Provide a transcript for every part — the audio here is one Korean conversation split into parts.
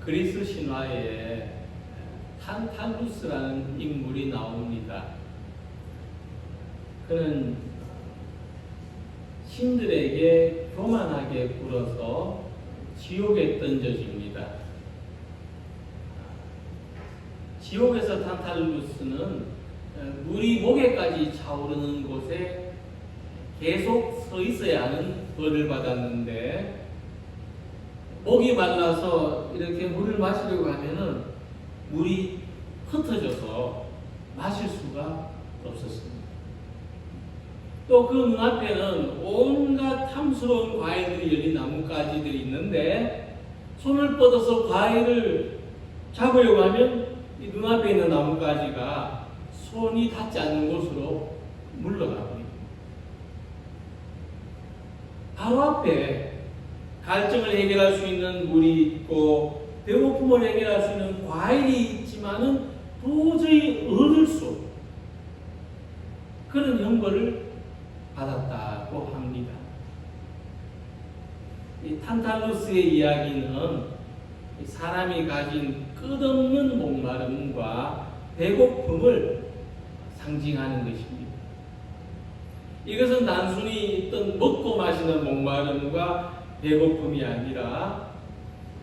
그리스 신화에 탄탈루스라는 인물이 나옵니다. 그는 신들에게 교만하게 굴어서 지옥에 던져집니다. 지옥에서 탄탈루스는 물이 목에까지 차오르는 곳에 계속 서 있어야 하는 벌을 받았는데, 목이 말라서 이렇게 물을 마시려고 하면은 물이 흩어져서 마실 수가 없었습니다. 또 그 눈앞에는 온갖 탐스러운 과일들이 열린 나뭇가지들이 있는데, 손을 뻗어서 과일을 잡으려고 하면 이 눈앞에 있는 나뭇가지가 손이 닿지 않는 곳으로 물러가고, 바로 앞에 갈증을 해결할 수 있는 물이 있고 배고픔을 해결할 수 있는 과일이 있지만은 도저히 얻을 수 없는 그런 형벌을 받았다고 합니다. 이 탄탈루스의 이야기는 사람이 가진 끝없는 목마름과 배고픔을 상징하는 것입니다. 이것은 단순히 어떤 먹고 마시는 목마름과 배고픔이 아니라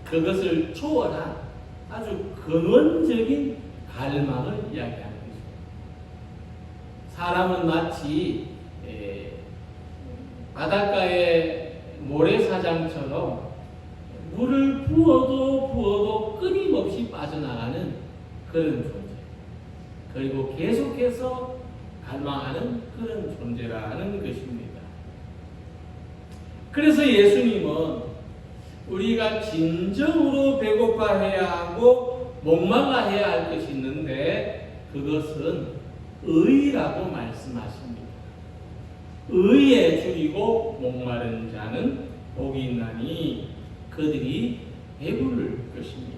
그것을 초월한 아주 근원적인 갈망을 이야기하는 것입니다. 사람은 마치 바닷가의 모래사장처럼 물을 부어도 끊임없이 빠져나가는 그런 존재, 그리고 계속해서 갈망하는 그런 존재라는 것입니다. 그래서 예수님은 우리가 진정으로 배고파해야 하고 목말라해야 할 것이 있는데, 그것은 의라고 말씀하십니다. 의에 줄이고 목마른 자는 복이 있나니 그들이 배부를 것입니다.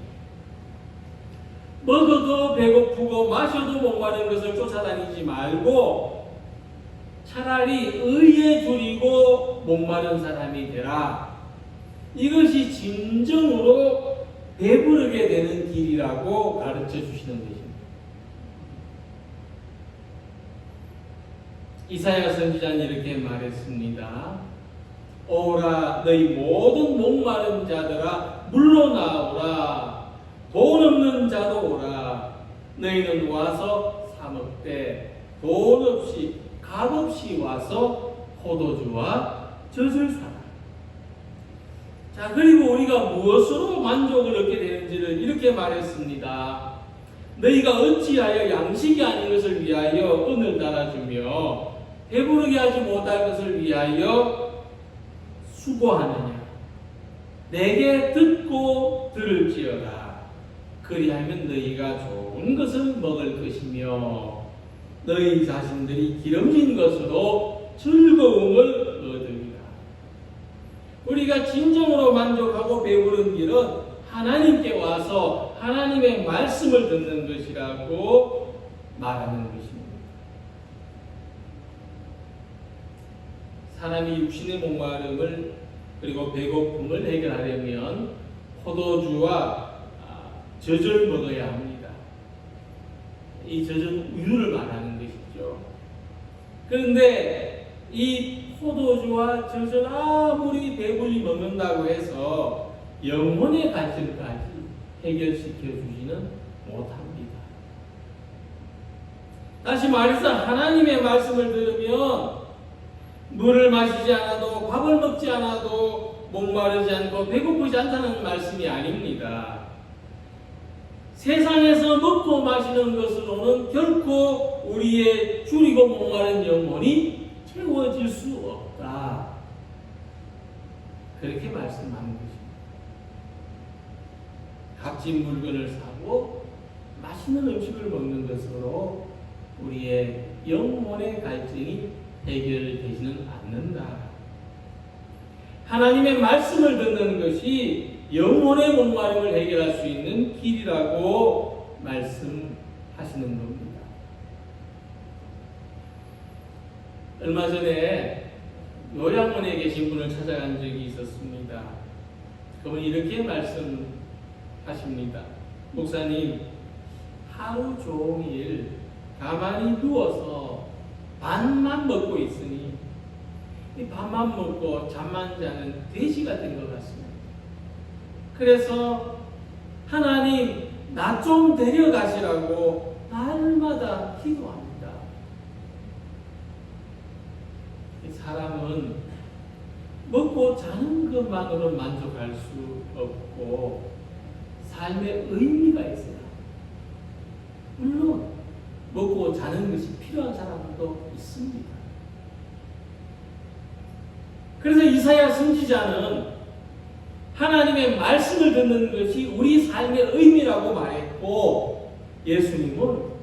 먹어도 배고프고 마셔도 목마른 것을 쫓아다니지 말고 차라리 의에 줄이고 목마른 사람이 되라. 이것이 진정으로 배부르게 되는 길이라고 가르쳐 주시는 것입니다. 이사야 선지자는 이렇게 말했습니다. 오라 너희 모든 목마른 자들아 물로 나오라. 돈 없는 자도 오라. 너희는 와서 사 먹되 돈 없이 값 없이 와서 포도주와 젖을 사라. 자, 그리고 우리가 무엇으로 만족을 얻게 되는지를 이렇게 말했습니다. 너희가 어찌하여 양식이 아닌 것을 위하여 은을 달아주며 배부르게 하지 못할 것을 위하여 수고하느냐. 내게 듣고 들을지어다. 그리하면 너희가 좋은 것을 먹을 것이며 너희 자신들이 기름진 것으로 즐거움을 얻으리라. 우리가 진정으로 만족하고 배부른 길은 하나님께 와서 하나님의 말씀을 듣는 것이라고 말하는 것입니다. 사람이 육신의 목마름을 그리고 배고픔을 해결하려면 포도주와 젖을 먹어야 합니다. 이 젖은 우유를 말하는 것이죠. 그런데 이 포도주와 젖을 아무리 배불리 먹는다고 해서 영혼의 갈증까지 해결시켜 주지는 못합니다. 다시 말해서 하나님의 말씀을 들으면 물을 마시지 않아도 밥을 먹지 않아도 목마르지 않고 배고프지 않다는 말씀이 아닙니다. 세상에서 먹고 마시는 것으로는 결코 우리의 줄이고 목마른 영혼이 채워질 수 없다. 그렇게 말씀하는 것입니다. 값진 물건을 사고 맛있는 음식을 먹는 것으로 우리의 영혼의 갈증이 해결되지는 않는다. 하나님의 말씀을 듣는 것이 영혼의 목마름을 해결할 수 있는 길이라고 말씀하시는 겁니다. 얼마 전에 요양원에 계신 분을 찾아간 적이 있었습니다. 그분이 이렇게 말씀하셨습니다. 하십니다. 목사님, 하루 종일 가만히 누워서 밥만 먹고 있으니 이 밥만 먹고 잠만 자는 돼지가 된 것 같습니다. 그래서 하나님, 나 좀 데려가시라고 날마다 기도합니다. 이 사람은 먹고 자는 것만으로 만족할 수 없고 삶의 의미가 있어요. 물론 먹고 자는 것이 필요한 사람도 있습니다. 그래서 이사야 선지자는 하나님의 말씀을 듣는 것이 우리 삶의 의미라고 말했고, 예수님은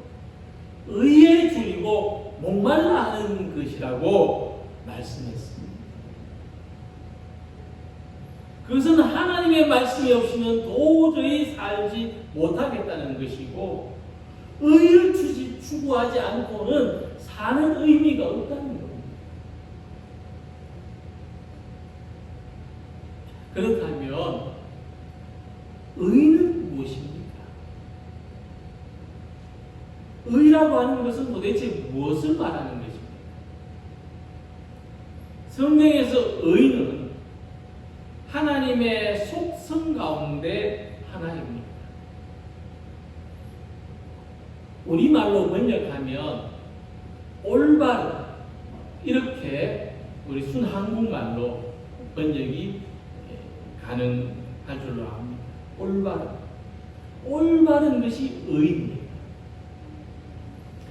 의에 줄이고 목말라 하는 것이라고 말씀했습니다. 그것은 하나님의 말씀이 없이는 도저히 살지 못하겠다는 것이고, 의를 추구하지 않고는 사는 의미가 없다는 겁니다. 그렇다면 의는 무엇입니까? 의라고 하는 것은 도대체 무엇을 말하는 것입니까? 성경에서 의는 하나님의 속성 가운데 하나입니다. 우리말로 번역하면 올바른, 이렇게 우리 순한국말로 번역이 가능할 줄로 압니다. 올바른 것이 의입니다.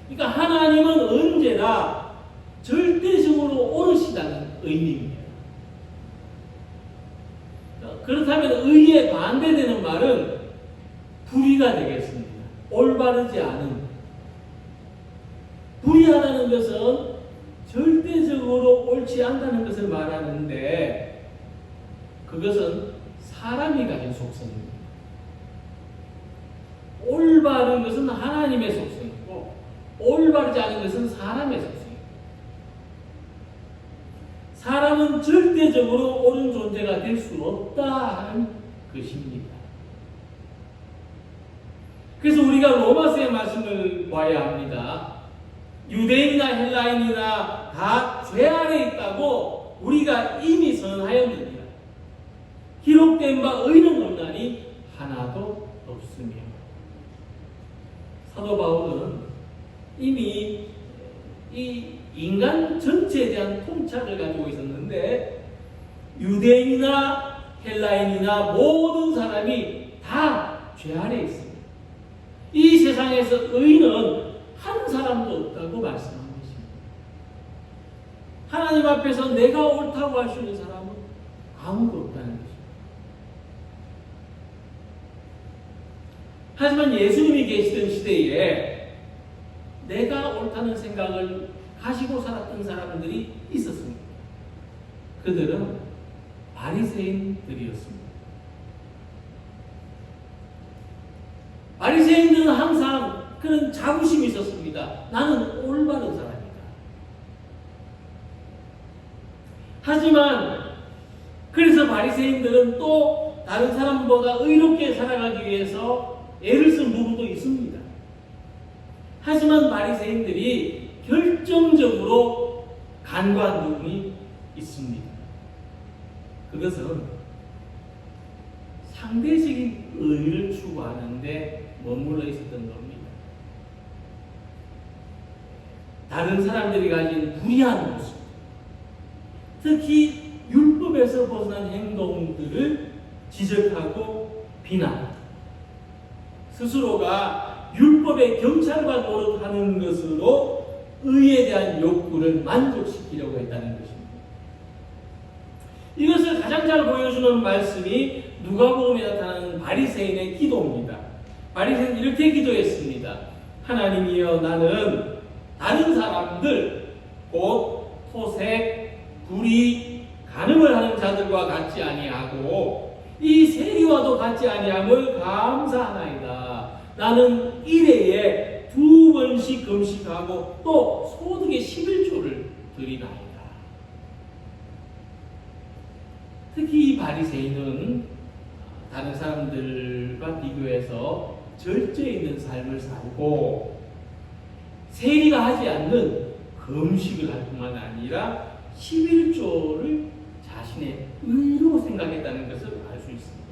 그러니까 하나님은 언제나 절대적으로 옳으시다는 의미입니다. 그렇다면 의에 반대되는 말은 불의가 되겠습니다. 올바르지 않은. 불의하다는 것은 절대적으로 옳지 않다는 것을 말하는데, 그것은 사람이 가진 속성입니다. 올바른 것은 하나님의 속성이고, 올바르지 않은 것은 사람의 속성입니다. 사람은 절대적으로 옳은 존재가 될 수 없다 하는 것입니다. 그래서 우리가 로마서의 말씀을 봐야 합니다. 유대인이나 헬라인이나 다 죄 아래 있다고 우리가 이미 선언하였느니라. 기록된 바 의는 없나니 하나도 없으며. 사도 바울은 이미 이 인간 전체에 대한 통찰을 가지고 있었는데, 유대인이나 헬라인이나 모든 사람이 다 죄 아래 있습니다. 이 세상에서 의는 한 사람도 없다고 말씀한 것입니다. 하나님 앞에서 내가 옳다고 할 수 있는 사람은 아무도 없다는 것입니다. 하지만 예수님이 계시던 시대에 내가 옳다는 생각을 가지고 살았던 사람들이 있었습니다. 그들은 바리새인들이었습니다. 바리새인들은 항상 그런 자부심이 있었습니다. 나는 올바른 사람이다. 하지만 그래서 바리새인들은 또 다른 사람보다 의롭게 살아가기 위해서 애를 쓴 부분도 있습니다. 하지만 바리새인들이 결정적으로 간과한 부분이 있습니다. 그것은 상대적인 의를 추구하는데 머물러 있었던 겁니다. 다른 사람들이 가진 불의한 모습, 특히 율법에서 벗어난 행동들을 지적하고 비난, 스스로가 율법의 경찰과 노릇하는 것으로 의에 대한 욕구를 만족시키려고 했다는 것입니다. 이것을 가장 잘 보여주는 말씀이 누가복음에 나타나는 바리새인의 기도입니다. 바리새인은 이렇게 기도했습니다. 하나님이여, 나는 다른 사람들, 곧 토색, 불의, 간음을 하는 자들과 같지 아니하고 이 세리와도 같지 아니함을 감사하나이다. 나는 일회에 2번씩 금식하고 또 소득의 11조를 드리나이다. 특히 이 바리새인은 다른 사람들과 비교해서 절제에 있는 삶을 살고 세리가 하지 않는 금식을 할 뿐만 아니라 11조를 자신의 의로 생각했다는 것을 알 수 있습니다.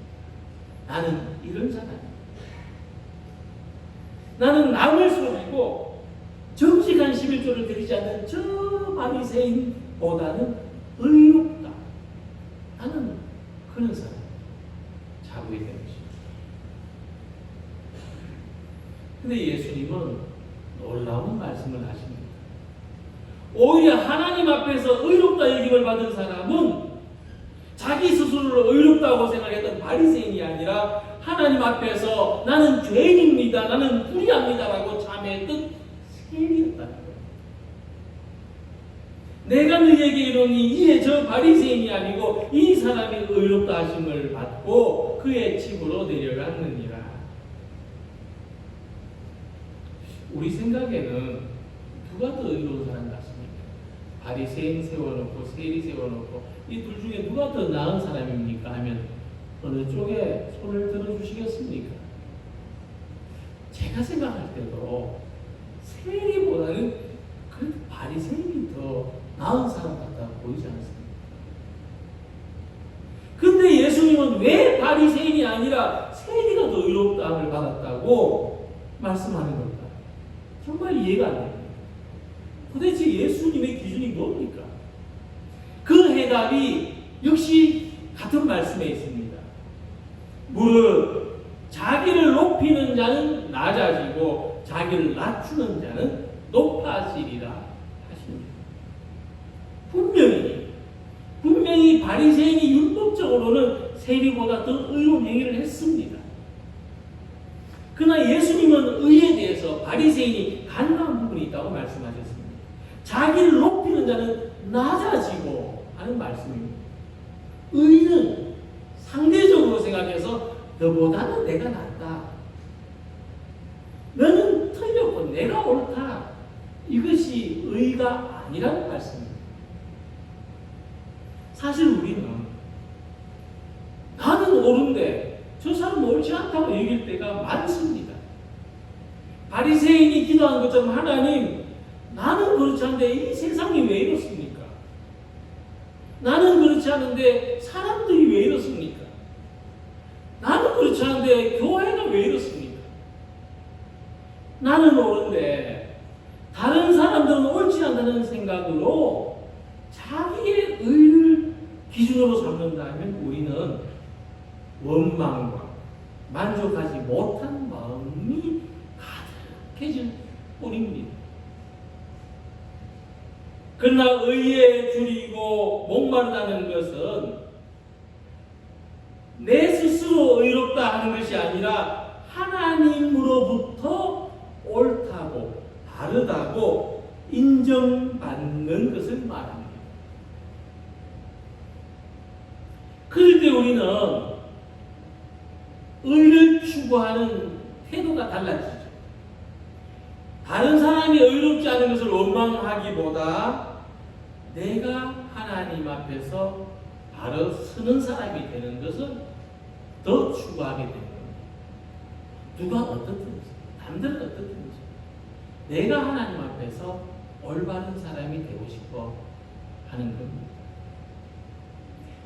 나는 이런 사람이야. 나는 남을 속이고 정직한 11조를 드리지 않는 저 바리새인보다는 의롭다. 나는 그런 사람. 자부이 되는 것입니다. 근데 예수님은 놀라운 말씀을 하십니다. 오히려 하나님 앞에서 의롭다 여김을 받은 사람은 자기 스스로를 의롭다고 생각했던 바리새인이 아니라 하나님 앞에서 나는 죄인입니다, 나는 불의합니다라고 참회했던 세리였다는 거예요. 내가 너희에게 이르노니 이에 저 바리새인이 아니고 이 사람이 의롭다 하심을 받고 그의 집으로 내려갔느니라. 우리 생각에는 누가 더 의로운 사람 같습니까? 바리새인 세워놓고 세리 세워놓고 이 둘 중에 누가 더 나은 사람입니까? 하면 어느 쪽에 손을 들어주시겠습니까? 제가 생각할 때도 세리보다는 그 바리새인이 더 나은 사람 같다고 보이지 않습니까? 근데 예수님은 왜 바리새인이 아니라 세리가 더 의롭다함을 받았다고 말씀하는 걸까? 정말 이해가 안 됩니다. 도대체 예수님의 기준이 뭡니까? 그 해답이 역시 같은 말씀에 있습니다. 무릇 자기를 높이는 자는 낮아지고 자기를 낮추는 자는 높아지리라 하십니다. 분명히 바리새인이 율법적으로는 세리보다 더 의로운 행위를 했습니다. 그러나 예수님은 의에 대해서 바리새인이 간과한 부분이 있다고 말씀하셨습니다. 자기를 높이는 자는 낮아지고 하는 말씀입니다. 의는 상대적으로 생각해서 너보다는 내가 낫다. 너는 틀렸고 내가 옳다. 이것이 의가 아니라는 말씀입니다. 사실 우리는 나는 옳은데 저 사람은 옳지 않다고 얘기할 때가 많습니다. 바리새인이 기도한 것처럼 하나님, 나는 그렇지 않은데 이 세상이 왜 이렇습니까? 나는 그렇지 않은데 사람들이 왜 이렇습니까? 나는 그렇지 않은데 교회가 왜 이렇습니까? 나는 옳은데 다른 사람들은 옳지 않다는 생각으로 자기의 의를 기준으로 삼는다면 우리는 원망과 만족하지 못한 마음이 가득해질 뿐입니다. 그러나 의에 줄이고 목마르다는 것은 내 스스로 의롭다 하는 것이 아니라 하나님으로부터 옳다고 바르다고 인정받는 것을 말합니다. 그럴 때 우리는 의를 추구하는 태도가 달라지죠. 다른 사람이 의롭지 않은 것을 원망하기보다 내가 하나님 앞에서 바로 서는 사람이 되는 것을 더 추구하게 되는 겁니다. 누가 어떻든지, 남들은 어떻든지 내가 하나님 앞에서 올바른 사람이 되고 싶어 하는 겁니다.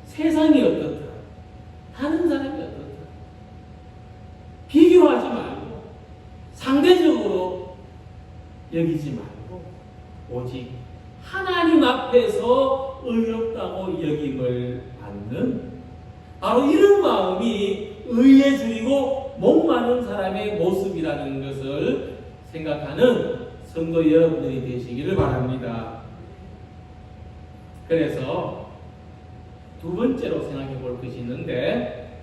세상이 어떻다, 다른 사람이 어떻다 비교하지 말고 상대적으로 여기지 말고 오직 하나님 앞에서 의롭다고 여김을 받는 바로 이런 마음이 의에 줄이고 목마른 사람의 모습이라는 것을 생각하는 성도 여러분들이 되시기를 바랍니다. 그래서 두 번째로 생각해 볼 것이 있는데,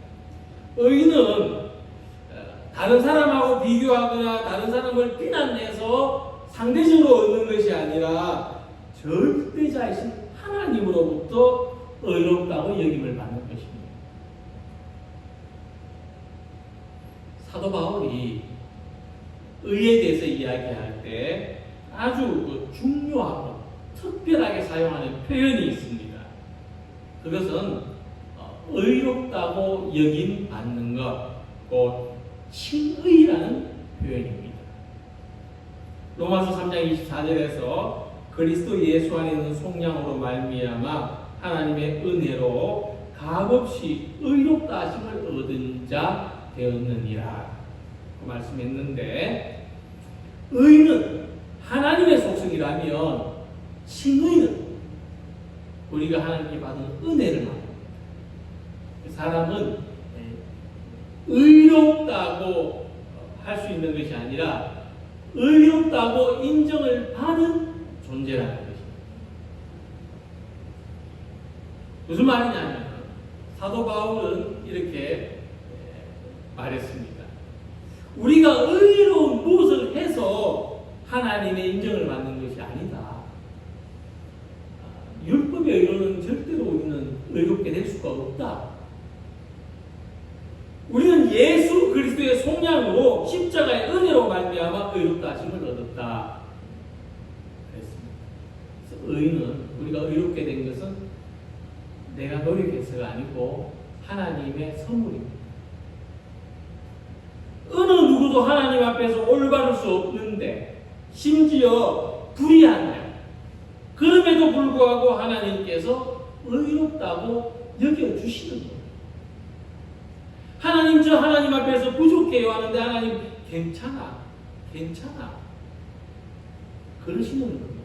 의는 다른 사람하고 비교하거나 다른 사람을 비난해서 상대적으로 얻는 것이 아니라 절대자이신 하나님으로부터 의롭다고 여김을 받는 것입니다. 사도 바울이 의에 대해서 이야기할 때 아주 중요하고 특별하게 사용하는 표현이 있습니다. 그것은 의롭다고 여김 받는 것, 곧 칭의라는 표현입니다. 로마서 3장 24절에서 그리스도 예수 안에 있는 속량으로 말미암아 하나님의 은혜로 값없이 의롭다 하심을 얻은 자 되었느니라 그 말씀했는데, 의는 하나님의 속성이라면 칭의는 우리가 하나님께 받은 은혜를 말합니다. 사람은 의롭다고 할 수 있는 것이 아니라 의롭다고 인정을 받은 존재라는 것입니다. 무슨 말이냐면 사도 바울은 이렇게 말했습니다. 우리가 의로운 무엇을 해서 하나님의 인정을 받는 것이 아니다. 율법의 의로는 절대로 우리는 의롭게 될 수가 없다. 우리는 예수 그리스도의 속량으로 십자가의 은혜로 말미암아 의롭다 하심을 얻었다. 그랬습니다. 그래서 의는, 우리가 의롭게 된 것은 내가 노력해서가 아니고 하나님의 선물입니다. 어느 누구도 하나님 앞에서 올바를 수 없는데, 심지어 불의한, 그럼에도 불구하고 하나님께서 의롭다고 여겨주시는 거예요. 하나님, 저 하나님 앞에서 부족해요 하는데 하나님 괜찮아 그러시는 겁니다.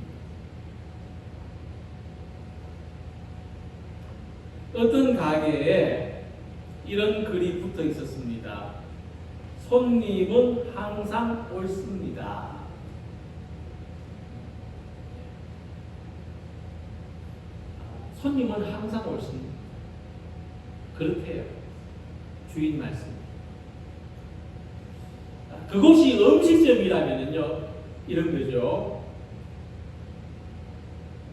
어떤 가게에 이런 글이 붙어 있었습니다. 손님은 항상 옳습니다. 손님은 항상 옳습니다. 그렇대요. 주인 말씀. 그곳이 음식점이라면요, 이런 거죠.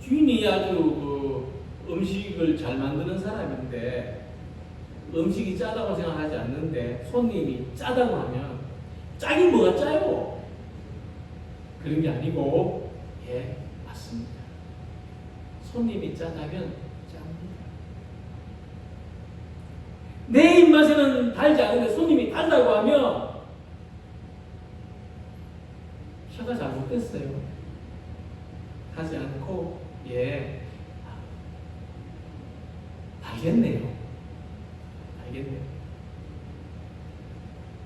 주인이 아주 음식을 잘 만드는 사람인데 음식이 짜다고 생각하지 않는데 손님이 짜다고 하면 짜긴 뭐가 짜요? 그런 게 아니고, 예, 맞습니다. 손님이 짜다면 짭니다. 내 입맛에는 달지 않은데 손님이 달다고 하면 혀가 잘못됐어요 하지 않고, 예, 알겠네요.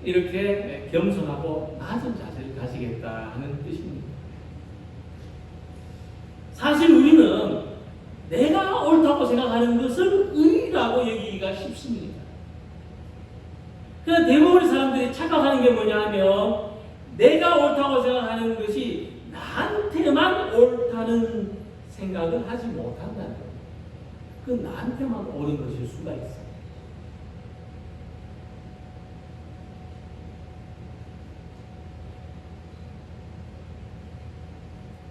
이렇게 겸손하고 낮은 자세를 가지겠다는 뜻입니다. 사실 우리는 내가 옳다고 생각하는 것을 의라고 여기기가 쉽습니다. 그러나 대부분의 사람들이 착각하는 게 뭐냐 하면 내가 옳다고 생각하는 것이 나한테만 옳다는 생각을 하지 못한다는 거예요. 그 나한테만 옳은 것일 수가 있어요.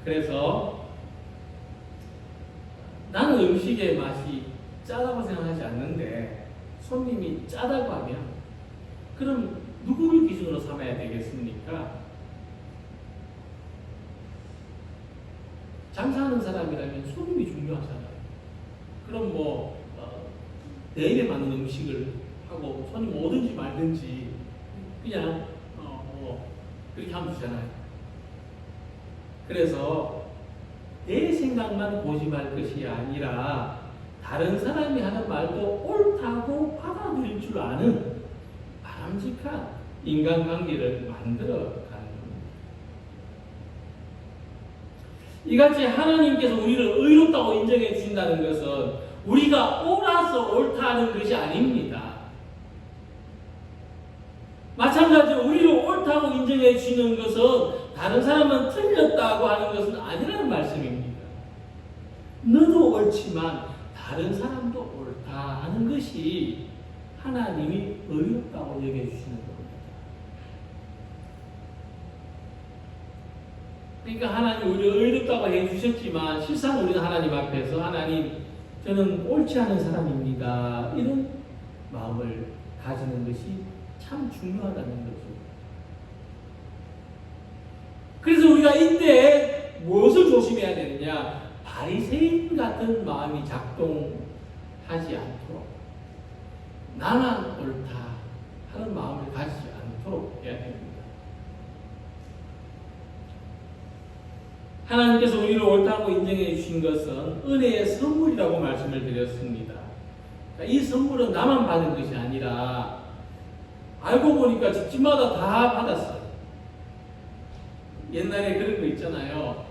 그래서 나는 음식의 맛이 짜다고 생각하지 않는데 손님이 짜다고 하면 그럼 누구를 기준으로 삼아야 되겠습니까? 장사하는 사람이라면 손님이 중요하잖아요. 그럼 내 입에 맞는 음식을 하고 손님 오든지 말든지 그냥 그렇게 하면 되잖아요. 그래서 내 생각만 고집할 것이 아니라 다른 사람이 하는 말도 옳다고 받아들일 줄 아는 바람직한 인간관계를 만들어가는 겁니다. 이같이 하나님께서 우리를 의롭다고 인정해 주신다는 것은 우리가 옳아서 옳다는 것이 아닙니다. 마찬가지로 우리를 옳다고 인정해 주시는 것은 다른 사람은 틀렸다고 하는 것은 아니라는 말씀입니다. 너도 옳지만 다른 사람도 옳다 하는 것이 하나님이 의롭다고 여겨주시는 겁니다. 그러니까 하나님 우리를 의롭다고 해주셨지만 실상 우리는 하나님 앞에서 하나님 저는 옳지 않은 사람입니다. 이런 마음을 가지는 것이 참 중요하다는 거죠. 그래서 우리가 이때 무엇을 조심해야 되느냐? 바리새인 같은 마음이 작동하지 않도록 나만 옳다 하는 마음을 가지지 않도록 해야 됩니다. 하나님께서 우리를 옳다고 인정해 주신 것은 은혜의 선물이라고 말씀을 드렸습니다. 그러니까 이 선물은 나만 받은 것이 아니라 알고 보니까 집집마다 다 받았어요. 옛날에 그런 거 있잖아요.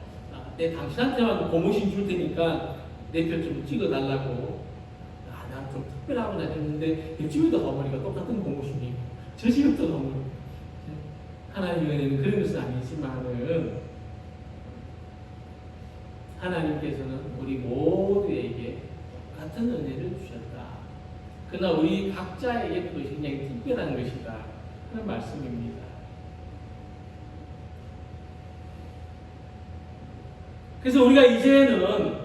내 당신한테만 고무신 줄 테니까 내 편 좀 찍어달라고. 난 좀 특별하구나 했는데 옆집에도 가보니까 똑같은 고무신이 있고 저 집에도 가보니까 하나님의 은혜는 그런 것은 아니지만은 하나님께서는 우리 모두에게 같은 은혜를 주셨다. 그러나 우리 각자에게 그것이 굉장히 특별한 것이다 하는 말씀입니다. 그래서 우리가 이제는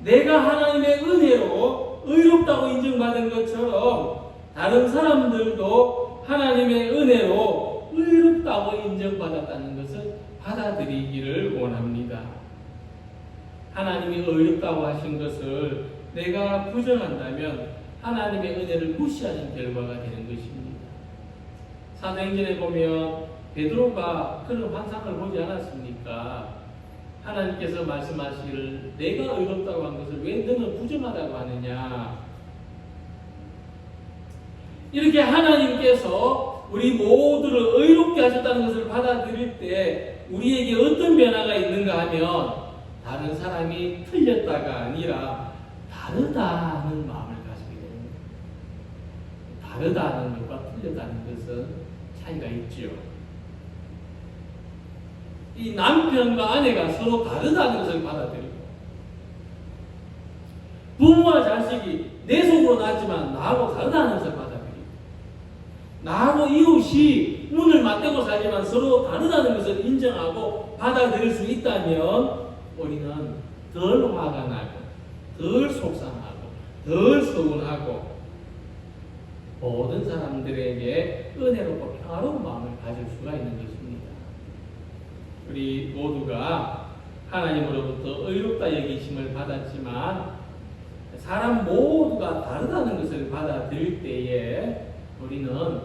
내가 하나님의 은혜로 의롭다고 인정받은 것처럼 다른 사람들도 하나님의 은혜로 의롭다고 인정받았다는 것을 받아들이기를 원합니다. 하나님이 의롭다고 하신 것을 내가 부정한다면 하나님의 은혜를 무시하는 결과가 되는 것입니다. 사도행전에 보면 베드로가 그런 환상을 보지 않았습니까? 하나님께서 말씀하시기를 내가 의롭다고 한 것을 왜 너는 부정하다고 하느냐. 이렇게 하나님께서 우리 모두를 의롭게 하셨다는 것을 받아들일 때 우리에게 어떤 변화가 있는가 하면 다른 사람이 틀렸다가 아니라 다르다는 마음을 가지게 됩니다. 다르다는 것과 틀렸다는 것은 차이가 있죠. 이 남편과 아내가 서로 다르다는 것을 받아들이고 부모와 자식이 내 속으로 낳았지만 나하고 다르다는 것을 받아들이고 나하고 이웃이 눈을 맞대고 살지만 서로 다르다는 것을 인정하고 받아들일 수 있다면 우리는 덜 화가 나고 덜 속상하고 덜 서운하고 모든 사람들에게 은혜롭고 평화로운 마음을 가질 수가 있는 것입니다. 우리 모두가 하나님으로부터 의롭다 여기심을 받았지만 사람 모두가 다르다는 것을 받아들일 때에 우리는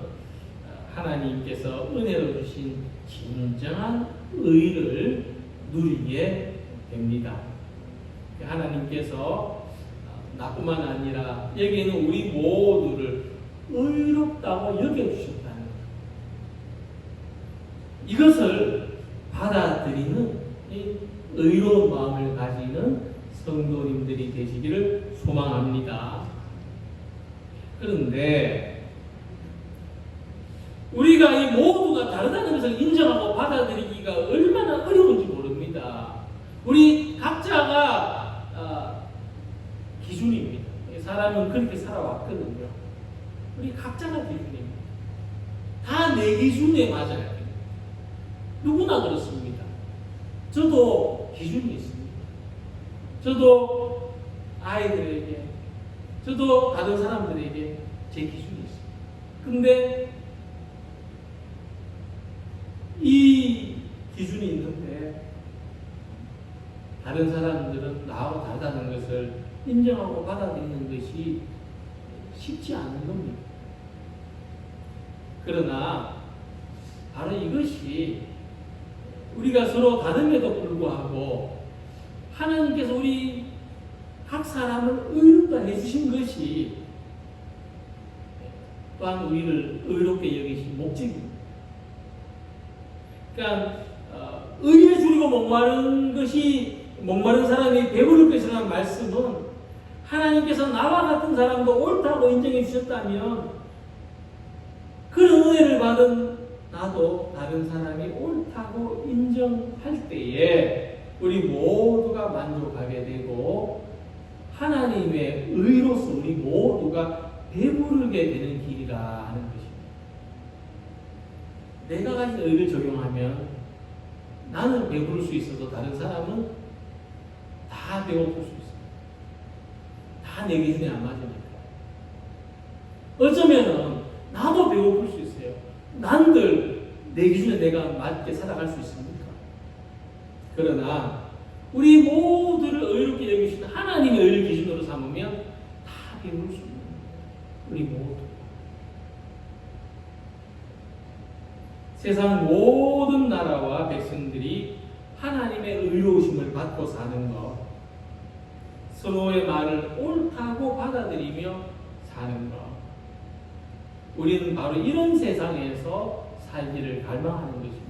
하나님께서 은혜로 주신 진정한 의를 누리게 됩니다. 하나님께서 나뿐만 아니라 여기 있는 우리 모두를 의롭다고 여겨주셨다는 것. 이것을 받아들이는 이 의로운 마음을 가지는 성도님들이 되시기를 소망합니다. 그런데 우리가 이 모두가 다르다는 것을 인정하고 받아들이기가 얼마나 어려운지 모릅니다. 우리 각자가 기준입니다. 사람은 그렇게 살아왔거든요. 우리 각자가 기준입니다. 다 내 기준에 맞아야 돼요. 누구나 그렇습니다. 저도 기준이 있습니다. 저도 아이들에게, 저도 다른 사람들에게 제 기준이 있습니다. 근데 이 기준이 있는데 다른 사람들은 나하고 다르다는 것을 인정하고 받아들이는 것이 쉽지 않은 겁니다. 그러나 바로 이것이 우리가 서로 다름에도 불구하고 하나님께서 우리 각 사람을 의롭다 해주신 것이 또한 우리를 의롭게 여기신 목적입니다. 그러니까 의에 줄이고 목마른 사람이 배부를 것이라는 말씀은 하나님께서 나와 같은 사람도 옳다고 인정해 주셨다면 그런 은혜를 받은 나도 다른 사람이 옳다고 인정할 때에 우리 모두가 만족하게 되고 하나님의 의로서 우리 모두가 배부르게 되는 길이라 하는 것입니다. 내가 가진 의를 적용하면 나는 배부를 수 있어도 다른 사람은 다 배고플 수 있습니다. 다 내 기준에 안 맞으니까. 어쩌면은 나도 배고플 수 있어요. 남들 내 기준에 내가 맞게 살아갈 수 있습니까? 그러나 우리 모두를 의롭게 여기시는 하나님의 의를 기준으로 삼으면 다 배울 수 있는 거예요. 우리 모두. 세상 모든 나라와 백성들이 하나님의 의로우심을 받고 사는 것, 서로의 말을 옳다고 받아들이며 사는 것, 우리는 바로 이런 세상에서 살기를 갈망하는 것입니다.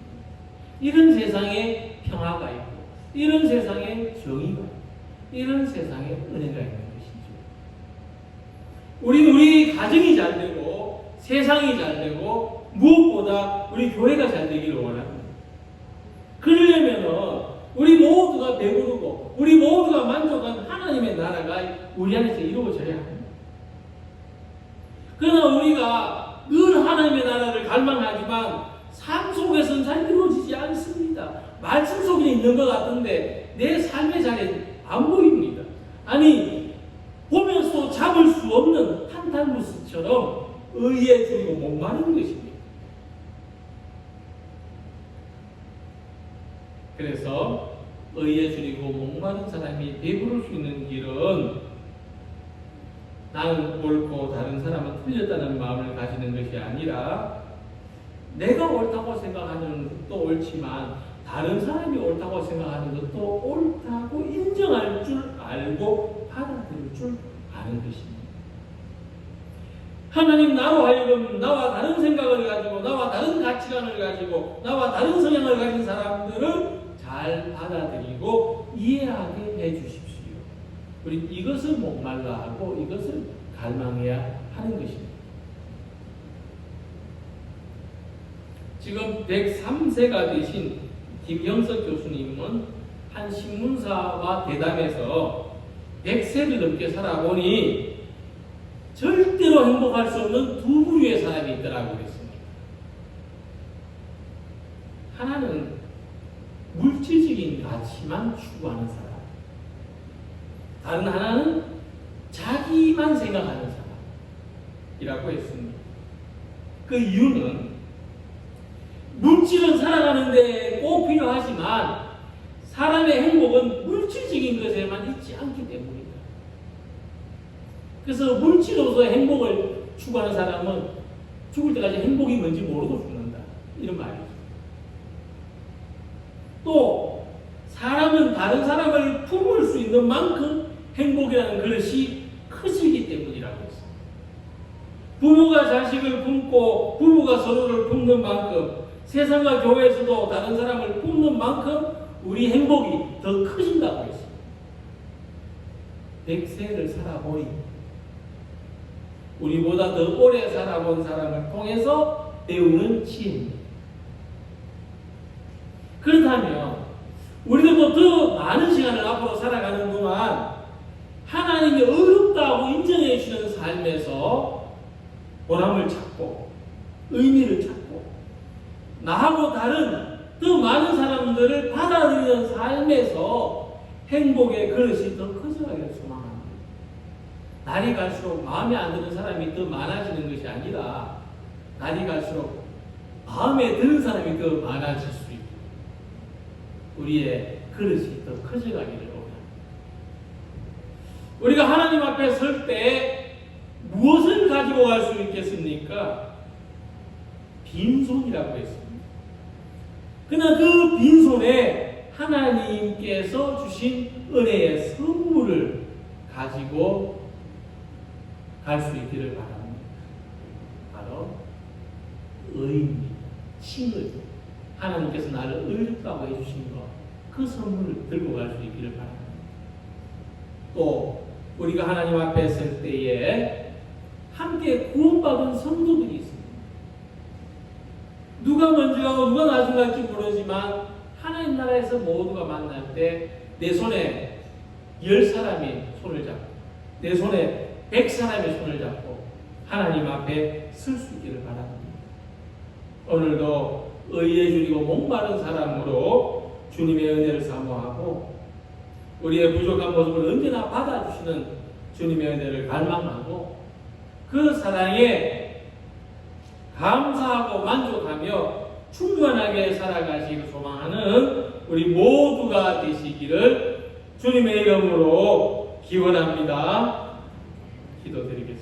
이런 세상에 평화가 있고, 이런 세상에 정의가 있고, 이런 세상에 은혜가 있는 것이죠. 우리는 우리 가정이 잘 되고, 세상이 잘 되고, 무엇보다 우리 교회가 잘 되기를 원합니다. 그러려면 우리 모두가 배부르고 우리 모두가 만족한 하나님의 나라가 우리 안에서 이루어져야 합니다. 그러나 우리가 늘 하나님의 나라를 갈망하지만 삶 속에서는 잘 이루어지지 않습니다. 말씀 속에 있는 것 같은데 내 삶의 자리에 안 보입니다. 아니, 보면서도 잡을 수 없는 탄탄무스처럼 의에 줄이고 목마른 것입니다. 그래서 의에 줄이고 목마른 사람이 배부를 수 있는 길은 나는 옳고 다른 사람은 틀렸다는 마음을 가지는 것이 아니라 내가 옳다고 생각하는 것도 옳지만 다른 사람이 옳다고 생각하는 것도 옳다고 인정할 줄 알고 받아들일 줄 아는 것입니다. 하나님 나로 하여금 나와 다른 생각을 가지고 나와 다른 가치관을 가지고 나와 다른 성향을 가진 사람들을 잘 받아들이고 이해하게 해주십시오. 우리 이것을 목말라 하고 이것을 갈망해야 하는 것입니다. 지금 103세가 되신 김영석 교수님은 한 신문사와 대담에서 100세를 넘게 살아보니 절대로 행복할 수 없는 두 부류의 사람이 있더라고 그랬습니다. 하나는 물질적인 가치만 추구하는 사람, 다른 하나는 자기만 생각하는 사람이라고 했습니다. 그 이유는 물질은 살아가는데 꼭 필요하지만 사람의 행복은 물질적인 것에만 있지 않기 때문입니다. 그래서 물질로서 행복을 추구하는 사람은 죽을 때까지 행복이 뭔지 모르고 죽는다, 이런 말이죠. 또 사람은 다른 사람을 품을 수 있는 만큼 행복이라는 그릇이 커지기 때문이라고 했습니다. 부모가 자식을 품고 부부가 서로를 품는 만큼 세상과 교회에서도 다른 사람을 품는 만큼 우리 행복이 더 커진다고 했습니다. 100세를 살아보니 우리보다 더 오래 살아본 사람을 통해서 배우는 지혜입니다. 그렇다면 우리들도 더 많은 시간을 앞으로 살아가는 동안 하나님이 어렵다고 인정해 주시는 삶에서 보람을 찾고 의미를 찾고 나하고 다른 더 많은 사람들을 받아들이는 삶에서 행복의 그릇이 더 커져가기를 소망합니다. 날이 갈수록 마음에 안 드는 사람이 더 많아지는 것이 아니라 날이 갈수록 마음에 드는 사람이 더 많아질 수 있고 우리의 그릇이 더 커져가기를 원합니다. 우리가 하나님 앞에 설 때 무엇을 가지고 갈 수 있겠습니까? 빈손이라고 했습니다. 그러나 그 빈손에 하나님께서 주신 은혜의 선물을 가지고 갈 수 있기를 바랍니다. 바로 의입니다. 칭을 하나님께서 나를 의롭다고 해주신 것, 그 선물을 들고 갈 수 있기를 바랍니다. 또 우리가 하나님 앞에 설 때에 함께 구원받은 성도들이 있습니다. 누가 먼저 가고 누가 나중 갈지 모르지만 하나님 나라에서 모두가 만날 때 내 손에 10사람이 손을 잡고 내 손에 100사람의 손을 잡고 하나님 앞에 설 수 있기를 바랍니다. 오늘도 의에 줄이고 목마른 사람으로 주님의 은혜를 사모하고 우리의 부족한 모습을 언제나 받아주시는 주님의 은혜를 갈망하고 그 사랑에 감사하고 만족하며 충만하게 살아가시기를 소망하는 우리 모두가 되시기를 주님의 이름으로 기원합니다. 기도드리겠습니다.